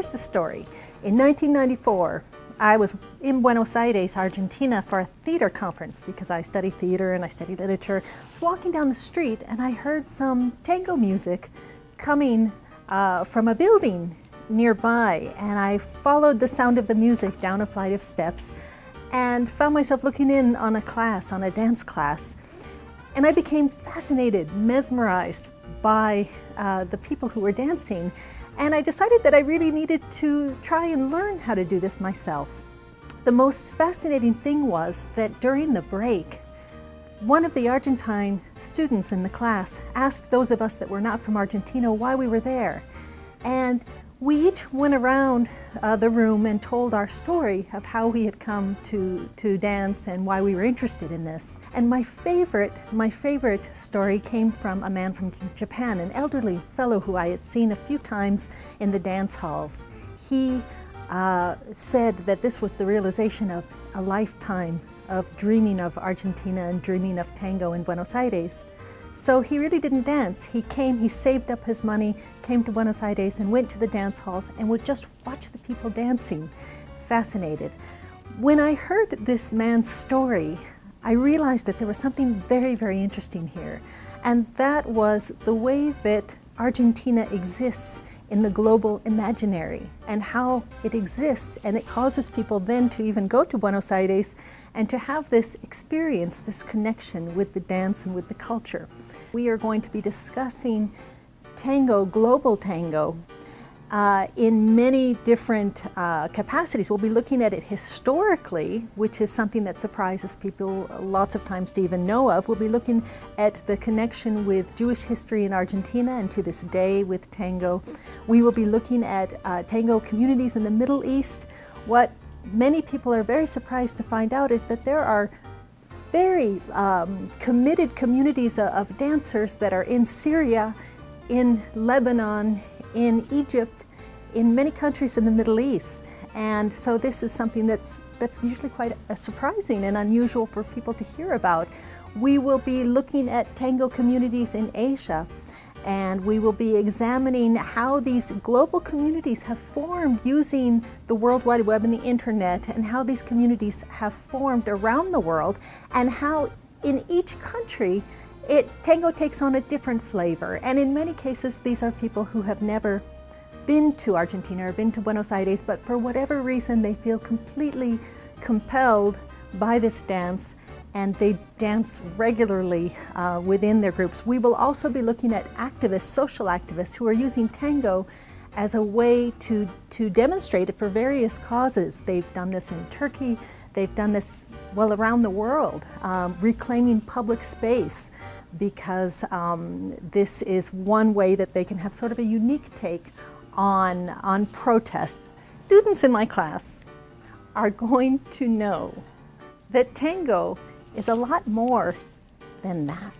here's the story. In 1994, I was in Buenos Aires, Argentina for a theater conference because I study theater and I study literature. I was walking down the street and I heard some tango music coming from a building nearby, and I followed the sound of the music down a flight of steps and found myself looking in on a dance class. And I became fascinated, mesmerized by the people who were dancing. And I decided that I really needed to try and learn how to do this myself. The most fascinating thing was that during the break, one of the Argentine students in the class asked those of us that were not from Argentina why we were there. And we each went around the room and told our story of how we had come to dance and why we were interested in this. And my favorite story came from a man from Japan, an elderly fellow who I had seen a few times in the dance halls. He said that this was the realization of a lifetime of dreaming of Argentina and dreaming of tango in Buenos Aires. So he really didn't dance. He saved up his money, came to Buenos Aires and went to the dance halls and would just watch the people dancing, fascinated. When I heard this man's story, I realized that there was something very, very interesting here. And that was the way that Argentina exists in the global imaginary and how it exists, and it causes people then to even go to Buenos Aires and to have this experience, this connection with the dance and with the culture. We are going to be discussing tango, global tango, in many different capacities. We'll be looking at it historically, which is something that surprises people lots of times to even know of. We'll be looking at the connection with Jewish history in Argentina and to this day with tango. We will be looking at tango communities in the Middle East. What many people are very surprised to find out is that there are very committed communities of dancers that are in Syria, in Lebanon, in Egypt, in many countries in the Middle East. And so this is something that's usually quite surprising and unusual for people to hear about. We will be looking at tango communities in Asia, and we will be examining how these global communities have formed using the World Wide Web and the internet, and how these communities have formed around the world, and how in each country tango takes on a different flavor. And in many cases, these are people who have never been to Argentina or been to Buenos Aires, but for whatever reason, they feel completely compelled by this dance, and they dance regularly within their groups. We will also be looking at activists, social activists, who are using tango as a way to demonstrate it for various causes. They've done this in Turkey, they've done this, well, around the world, reclaiming public space, because this is one way that they can have sort of a unique take on protest. Students in my class are going to know that tango is a lot more than that.